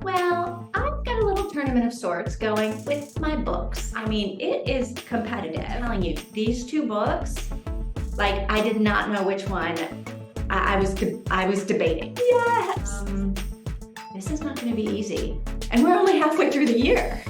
Well, I've got a little tournament of sorts going with my books. I mean, it is competitive. I'm telling you, these two books, like I did not know which one I was debating. Yes. This is not going to be easy. And we're only halfway through the year.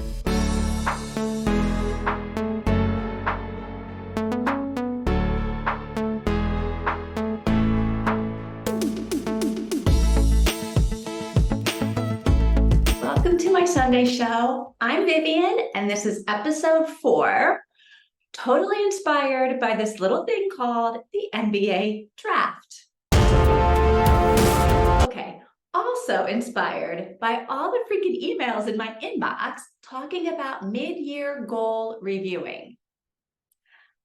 Welcome to my Sunday show. I'm Vivian, and this is episode 4, totally inspired by this little thing called the NBA draft. Okay, also inspired by all the freaking emails in my inbox talking about mid-year goal reviewing.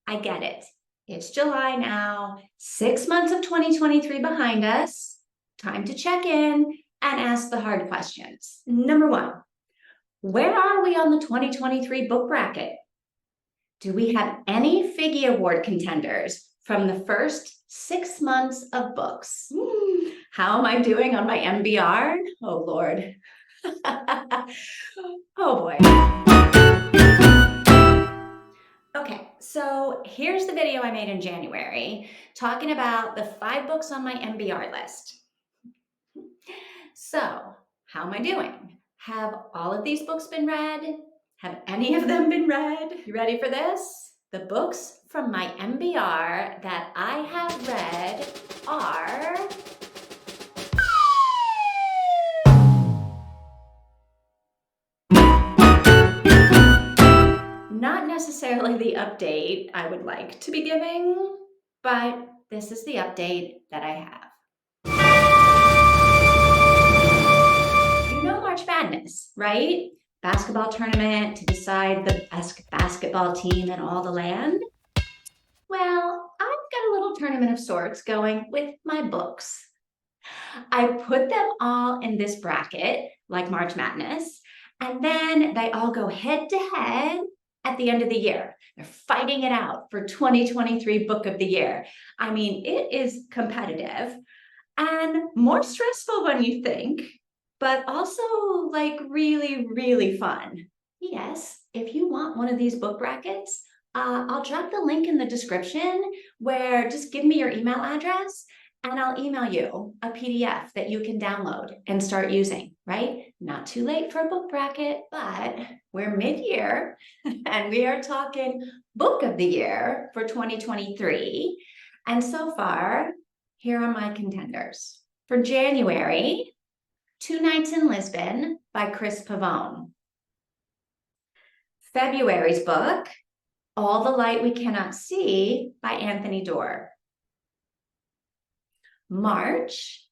I get it. It's July now, 6 months of 2023 behind us. Time to check in and ask the hard questions. Number 1, where are we on the 2023 book bracket? Do we have any Figgy Award contenders from the first 6 months of books? How am I doing on my MBR? Oh, Lord. Oh, boy. Okay, so here's the video I made in January talking about the 5 books on my MBR list. So, how am I doing? Have all of these books been read? Have any of them been read? You ready for this? The books from my MBR that I have read are... not necessarily the update I would like to be giving, but this is the update that I have. You know March Madness, right? Basketball tournament to decide the best basketball team in all the land. Well, I've got a little tournament of sorts going with my books. I put them all in this bracket, like March Madness, and then they all go head to head at the end of the year. They're fighting it out for 2023 Book of the Year. I mean, it is competitive and more stressful than you think, but also like really, really fun. Yes, if you want one of these book brackets, I'll drop the link in the description where just give me your email address and I'll email you a PDF that you can download and start using, right? Not too late for a book bracket, but we're mid-year and we are talking Book of the Year for 2023. And so far, here are my contenders. For January, Two Nights in Lisbon by Chris Pavone. February's book, All the Light We Cannot See by Anthony Doerr. March,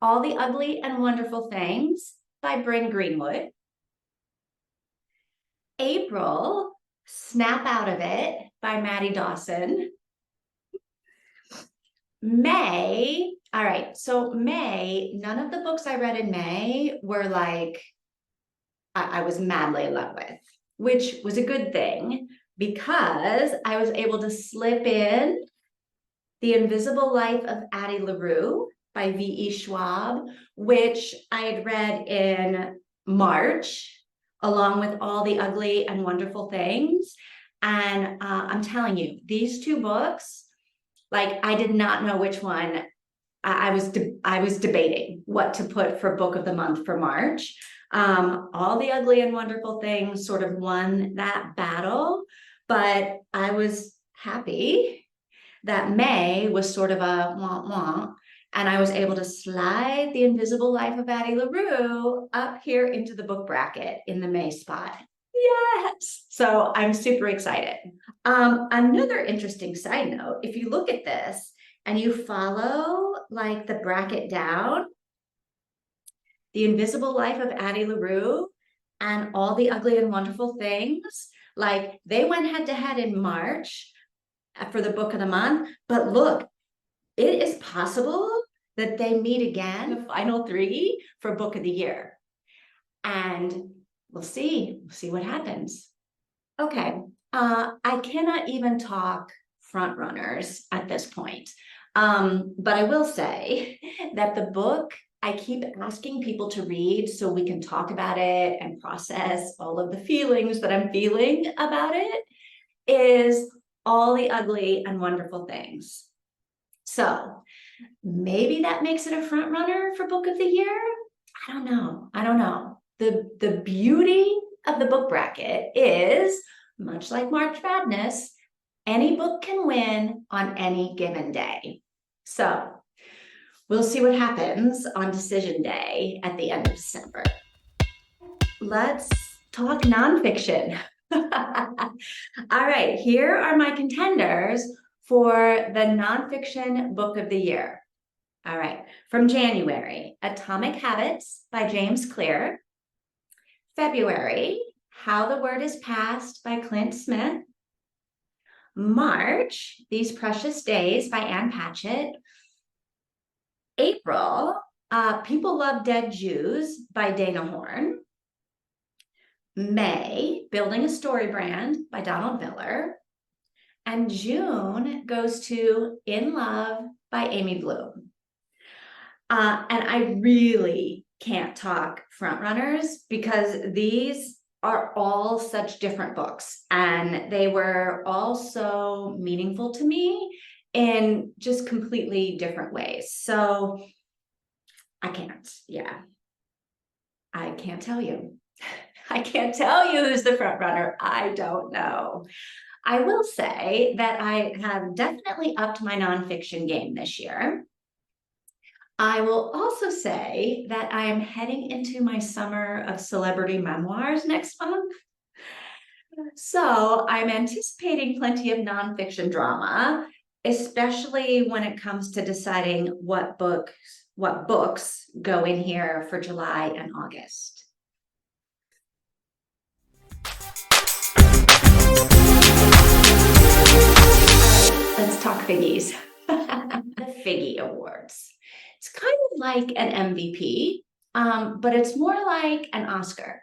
All the Ugly and Wonderful Things by Bryn Greenwood. April, Snap Out of It by Maddie Dawson. May, all right, so May, none of the books I read in May were like, I was madly in love with, which was a good thing because I was able to slip in The Invisible Life of Addie LaRue by V.E. Schwab, which I had read in March, along with All the Ugly and Wonderful Things. And I'm telling you, these two books, like I did not know which one. I was debating what to put for book of the month for March. All the Ugly and Wonderful Things sort of won that battle, but I was happy that May was sort of a wah-wah, and I was able to slide The Invisible Life of Addie LaRue up here into the book bracket in the May spot. Yes! So I'm super excited. Another interesting side note, if you look at this and you follow like the bracket down, The Invisible Life of Addie LaRue and All the Ugly and Wonderful Things, like they went head to head in March for the book of the month, but look, it is possible that they meet again, the final 3 for book of the year. And we'll see what happens. Okay, I cannot even talk front runners at this point. But I will say that the book I keep asking people to read so we can talk about it and process all of the feelings that I'm feeling about it, is All the Ugly and Wonderful Things. So maybe that makes it a front runner for book of the year. I don't know. The beauty of the book bracket is, much like March Madness, any book can win on any given day. So we'll see what happens on decision day at the end of December. Let's talk nonfiction. All right, here are my contenders for the nonfiction book of the year. All right, from January, Atomic Habits by James Clear. February, How the Word is Passed by Clint Smith. March, These Precious Days by Ann Patchett. April, People Love Dead Jews by Dana Horn. May, Building a Story Brand by Donald Miller. And June goes to In Love by Amy Bloom. And I really can't talk frontrunners because these are all such different books and they were all so meaningful to me in just completely different ways. So I can't tell you. I can't tell you who's the front runner. I don't know. I will say that I have definitely upped my nonfiction game this year. I will also say that I am heading into my summer of celebrity memoirs next month. So I'm anticipating plenty of nonfiction drama, especially when it comes to deciding what books go in here for July and August. Let's talk Figgies. The Figgy Awards. It's kind of like an MVP, but it's more like an Oscar.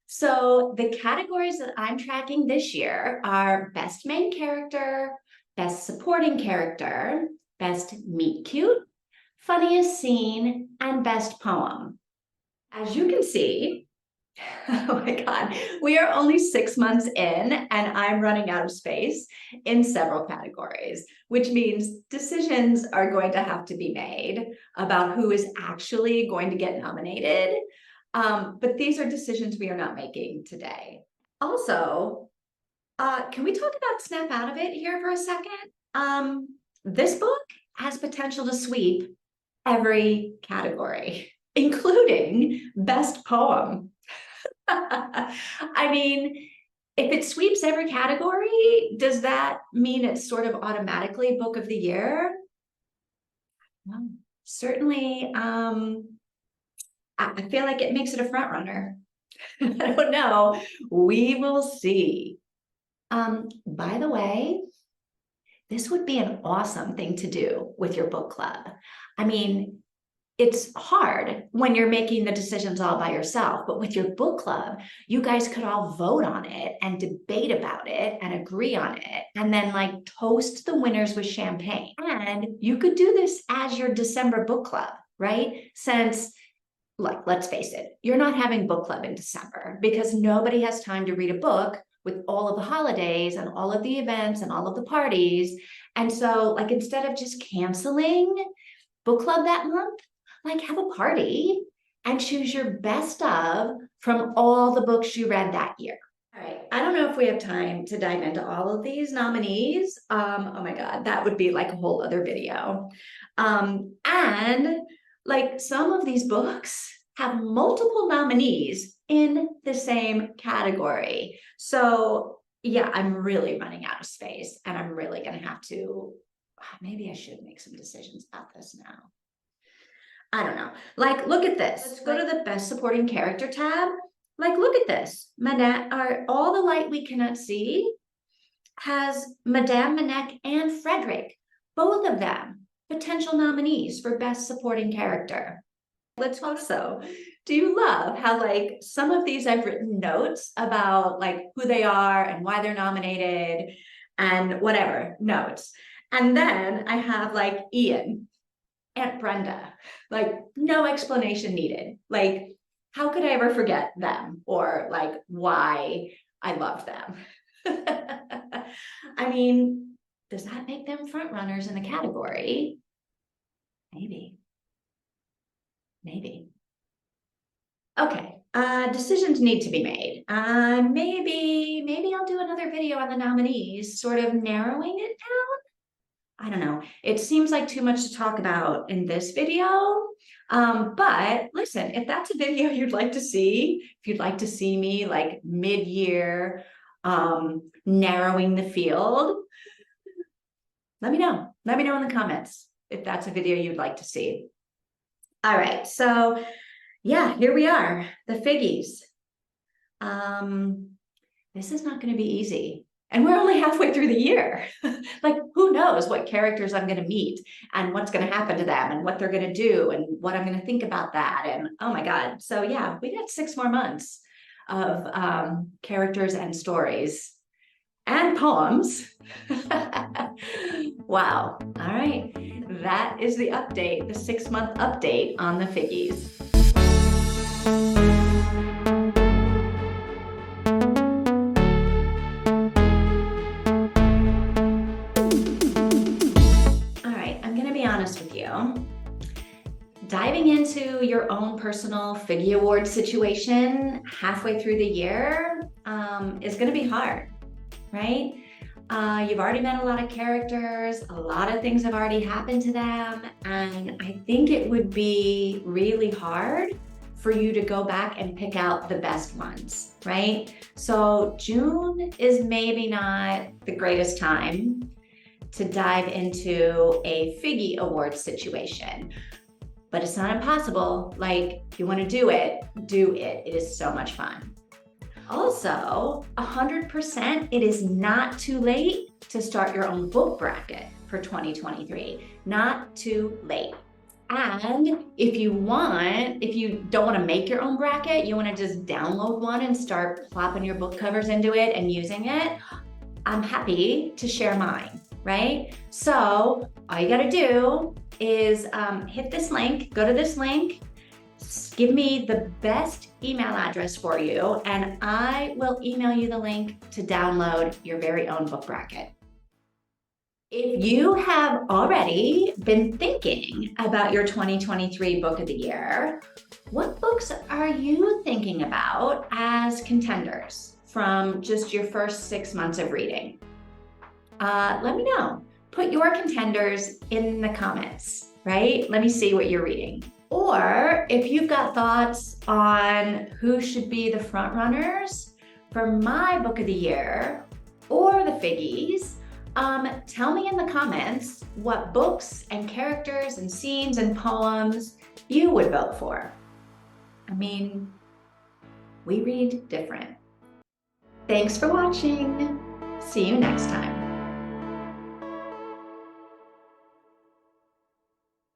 So the categories that I'm tracking this year are Best Main Character, Best Supporting Character, Best Meet Cute, Funniest Scene, and Best Poem. As you can see, oh my God, we are only 6 months in and I'm running out of space in several categories, which means decisions are going to have to be made about who is actually going to get nominated. But these are decisions we are not making today. Also, can we talk about Snap Out of It here for a second? This book has potential to sweep every category, including Best Poem. I mean, if it sweeps every category, does that mean it's sort of automatically book of the year? Well, certainly, I feel like it makes it a front runner. I don't know. We will see. By the way, this would be an awesome thing to do with your book club. I mean, it's hard when you're making the decisions all by yourself, but with your book club, you guys could all vote on it and debate about it and agree on it, and then like toast the winners with champagne. And you could do this as your December book club, right? Since, look, let's face it, you're not having book club in December because nobody has time to read a book with all of the holidays and all of the events and all of the parties. And so, like, instead of just canceling book club that month, like have a party and choose your best of from all the books you read that year. All right, I don't know if we have time to dive into all of these nominees. Oh my God, that would be like a whole other video. And like some of these books have multiple nominees in the same category. So yeah, I'm really running out of space and I'm really gonna have to, maybe I should make some decisions about this now. I don't know. Like, look at this. Let's go to the Best Supporting Character tab. Like, look at this. All the Light We Cannot See has Madame Manette and Frederick, both of them potential nominees for Best Supporting Character. Let's also, do you love how like some of these I've written notes about like who they are and why they're nominated and whatever notes. And then I have like Ian. Aunt Brenda, like no explanation needed. Like, how could I ever forget them or like why I loved them? I mean, does that make them front runners in the category? Maybe. Maybe. Okay, decisions need to be made. Maybe I'll do another video on the nominees, sort of narrowing it down. I don't know. It seems like too much to talk about in this video. But listen, if that's a video you'd like to see, if you'd like to see me like mid-year narrowing the field, let me know. Let me know in the comments if that's a video you'd like to see. All right, so yeah, here we are, the Figgies. This is not going to be easy. And we're only halfway through the year. Like, who knows what characters I'm going to meet and what's going to happen to them and what they're going to do and what I'm going to think about that. And oh my God. So yeah, we got 6 more months of characters and stories and poems. Wow. All right. That is the update, the 6-month update on the Figgies. With you, diving into your own personal Figgy Award situation halfway through the year is going to be hard, right? You've already met a lot of characters, a lot of things have already happened to them, and I think it would be really hard for you to go back and pick out the best ones, right? So June is maybe not the greatest time to dive into a Figgy Award situation. But it's not impossible. Like, if you want to do it, do it. It is so much fun. Also, 100%, it is not too late to start your own book bracket for 2023. Not too late. And if you don't want to make your own bracket, you want to just download one and start plopping your book covers into it and using it, I'm happy to share mine. Right? So all you got to do is hit this link, go to this link, give me the best email address for you, and I will email you the link to download your very own book bracket. If you have already been thinking about your 2023 book of the year, what books are you thinking about as contenders from just your first 6 months of reading? Let me know. Put your contenders in the comments, right? Let me see what you're reading. Or if you've got thoughts on who should be the front runners for my book of the year or the Figgies, tell me in the comments what books and characters and scenes and poems you would vote for. I mean, we read different. Thanks for watching. See you next time.